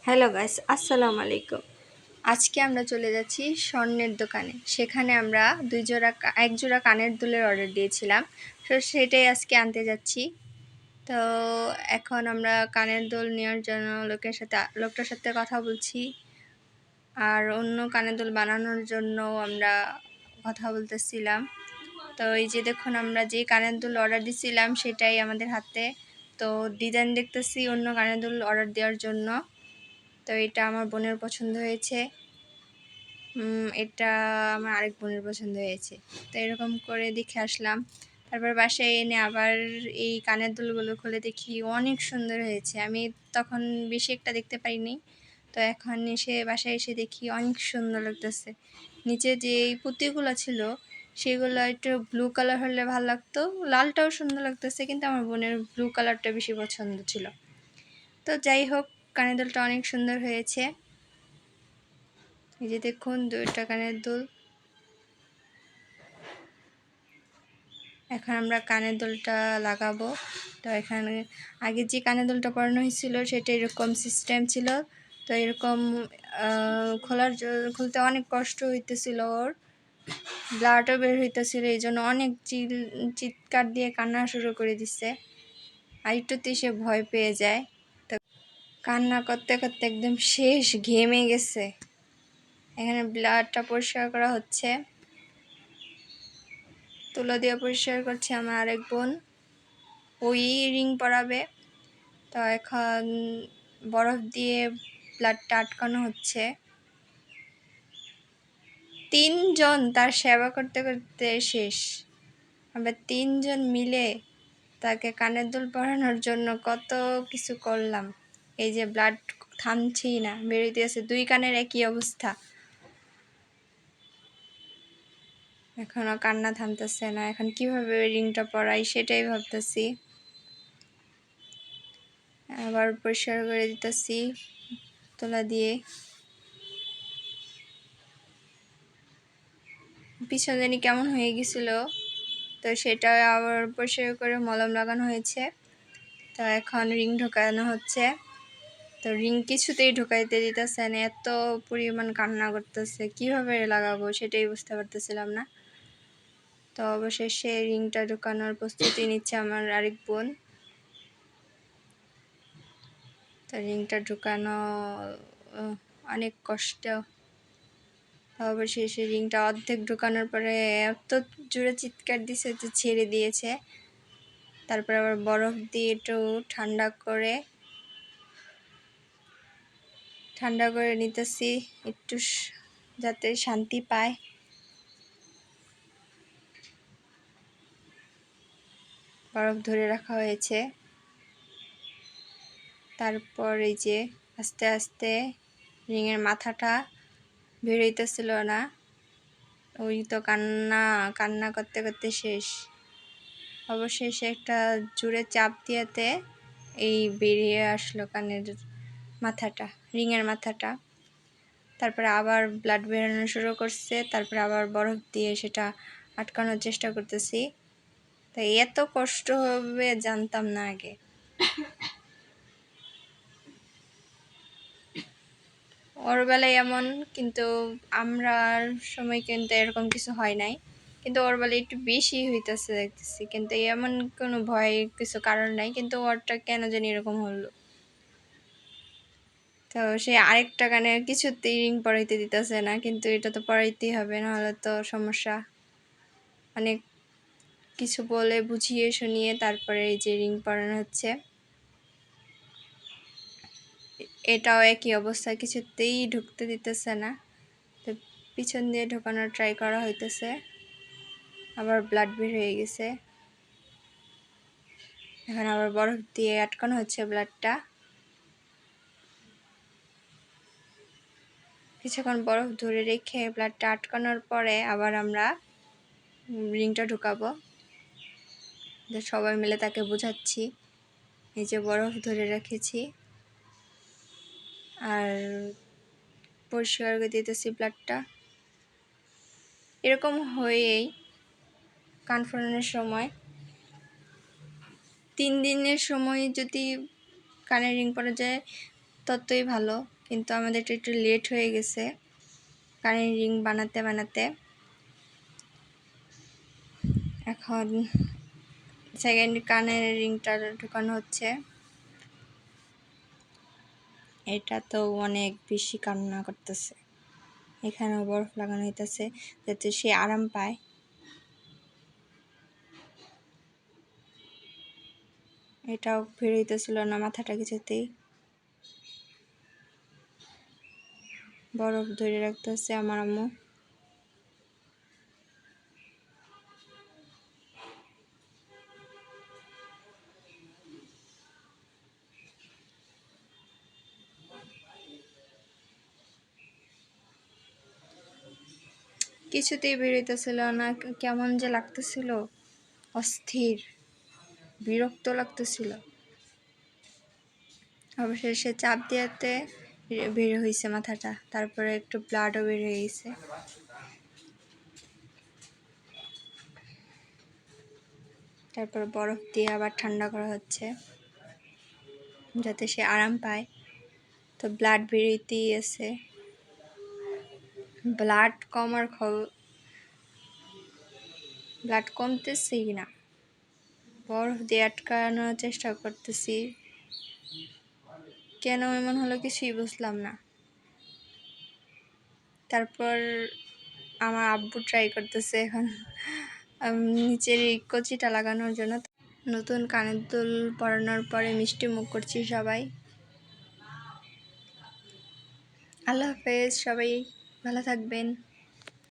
Hello guys, আসসালামু আলাইকুম। আজকে আমরা চলে যাচ্ছি স্বর্ণের দোকানে। সেখানে আমরা এক জোড়া কানের দুলের অর্ডার দিয়েছিলাম। তো সেটাই আজকে আনতে যাচ্ছি। তো এখন আমরা কানের দুল নেওয়ার জন্য লোকটার সাথে কথা বলছি। আর অন্য কানের দুল বানানোর জন্য আমরা কথা বলতেছিলাম। তো এই যে দেখুন, আমরা যে কানের দুল অর্ডার দিয়েছিলাম সেটাই আমাদের হাতে। তো ডিজাইন দেখতেছি অন্য কানের দুল অর্ডার দেওয়ার জন্য। তো এটা আমার বোনের পছন্দ হয়েছে, এটা আমার আরেক বোনের পছন্দ হয়েছে। তো এরকম করে দেখে আসলাম। তারপর বাসায় এনে আবার এই কানের দুলগুলো খুলে দেখি অনেক সুন্দর হয়েছে। আমি তখন বেশি একটা দেখতে পারিনি, তো এখন বাসায় এসে দেখি অনেক সুন্দর লাগতেছে। নিচে যে এই পুঁতিগুলো ছিল সেগুলো একটু ব্লু কালার হলে ভালো লাগতো। লালটাও সুন্দর লাগতেছে, কিন্তু আমার বোনের ব্লু কালারটা বেশি পছন্দ ছিল। তো যাই হোক, কানের দুলটা অনেক সুন্দর হয়েছে। এই যে দেখুন, দুইটা কানের দুল। এখন আমরা কানের দুলটা লাগাবো। তো এখানে আগে যে কানের দুলটা পরানো হয়েছিল সেটা এরকম সিস্টেম ছিল। তো এরকম খুলতে অনেক কষ্ট হইতেছিল, ওর ব্লাডও বের হইতেছিল। এই জন্য অনেক চিৎকার দিয়ে কান্না শুরু করে দিচ্ছে। আর একটুতেই সে ভয় পেয়ে যায়। তো কান্না করতে করতে একদম শেষ, ঘেমে গেছে। এখানে ব্লাডটা পরিষ্কার করা হচ্ছে, তুলো দিয়ে পরিষ্কার করছে আমার আরেক বোন। ওই রিং পরাবে। তো এখন বরফ দিয়ে ব্লাডটা আটকানো হচ্ছে। 3 জন তার সেবা করতে করতে শেষ। আমরা 3 জন মিলে তাকে কানের দুল পরানোর জন্য কত কিছু করলাম। এই যে ব্লাড থামছেই না, বেরোতে আছে। 2 কানের একই অবস্থা, এখনো কান্না থামতেছে না। এখন কিভাবে রিংটা পরাই সেটাই ভাবতেছি। আবার পরিষ্কার করে দিতেছি তুলা দিয়ে। পিছন জানি কেমন হয়ে গেছিল, তো সেটা আবার পরিষ্কার করে মলম লাগানো হয়েছে। তো এখন রিং ঢোকানো হচ্ছে। তো রিং কিছুতেই ঢোকাইতে দিতেছে না, এত পরিমাণ কান্না করতেছে। কিভাবে লাগাবো সেটাই বুঝতে পারতেছিলাম না। তো অবশেষে রিংটা ঢোকানোর প্রস্তুতি নিচ্ছে আমার আরেক বোন। তো রিংটা ঢোকানো অনেক কষ্ট। অবশেষে রিংটা অর্ধেক ঢোকানোর পরে এত জোরে চিৎকার দিছে যে ছেড়ে দিয়েছে। তারপর আবার বরফ দিয়ে একটু ঠান্ডা করে নিতেছি, একটু যাতে শান্তি পায়। বরফ ধরে রাখা হয়েছে। তারপর এই যে আস্তে আস্তে রিংয়ের মাথাটা বেরোইতেছিল না। ওই তো কান্না করতে করতে শেষ। অবশেষে একটা জোরে চাপ দিয়েতে এই বেরিয়ে আসলো কানের মাথাটা, রিংয়ের মাথাটা। তারপরে আবার ব্লাড বেরোনো শুরু করছে। তারপরে আবার বরফ দিয়ে সেটা আটকানোর চেষ্টা করতেছি। তাই এত কষ্ট হবে জানতাম না আগে। ওর বেলায় এমন, কিন্তু আমরার সময় কিন্তু এরকম কিছু হয় নাই। কিন্তু ওর বেলায় একটু বেশি হইতেছে দেখতেছি, কিন্তু এমন কোনো ভয় কিছু কারণ নাই। কিন্তু ওরটা কেন জানি এরকম হলো। তো সে আরেকটা কানে কিছুতেই রিং পরাইতে দিতেছে না, কিন্তু এটা তো পরাইতেই হবে, নাহলে তো সমস্যা। অনেক কিছু বলে বুঝিয়ে শুনিয়ে তারপরে এই যে রিং পরানো হচ্ছে। এটাও একই অবস্থা, কিছুতেই ঢুকতে দিতেছে না। তো পিছন দিয়ে ঢোকানোর ট্রাই করা হইতেছে, আবার ব্লাড বের হয়ে গেছে। এখন আবার বরফ দিয়ে আটকানো হচ্ছে ব্লাডটা। কিছুক্ষণ বরফ ধরে রেখে ব্লাডটা আটকানোর পরে আবার আমরা রিংটা ঢুকাবো। সবাই মিলে তাকে বোঝাচ্ছি, এই যে বরফ ধরে রেখেছি আর পরিষ্কার করে দিতেছি ব্লাডটা। এরকম হয়েই কান ফোরানোর সময় 3 দিনের সময় যদি কানের রিং পরা যায়, ততই ভালো, কিন্তু আমাদের একটু লেট হয়ে গেছে কানের রিং বানাতে বানাতে। এখন সেকেন্ড কানের রিংটা ঢুকানো হচ্ছে। এটা তো অনেক বেশি কান্না করতেছে। এখানেও বরফ লাগানো হইতেছে যাতে সে আরাম পায়। এটাও বের হইতেছিল না মাথাটা কিছুতেই। বরফ ধরে রাখতেছে আমার আম্মু। কিছুতেই বের হইতেছিল না, কেমন যে লাগতেছিল, অস্থির, বিরক্ত লাগতেছিল। অবশেষে চাপ দিয়াতে বের হয়েছে মাথাটা, তারপরে একটু ব্লাডও বের হয়ে গেছে। তারপর বরফ দিয়ে আবার ঠান্ডা করা হচ্ছে যাতে সে আরাম পায়। তো ব্লাড বেরোইতেই আছে, ব্লাড ব্লাড কমতেছেই না। বরফ দিয়ে আটকানোর চেষ্টা করতেছি, কেন এমন হলো কিছুই বুঝলাম না। তারপর আমার আব্বু ট্রাই করতেছে এখন নিচের এই কচিটা লাগানোর জন্য। নতুন কানের দুল পরানোর পরে মিষ্টি মুখ করছি সবাই। আল্লাহ হাফেজ, সবাই ভালো থাকবেন।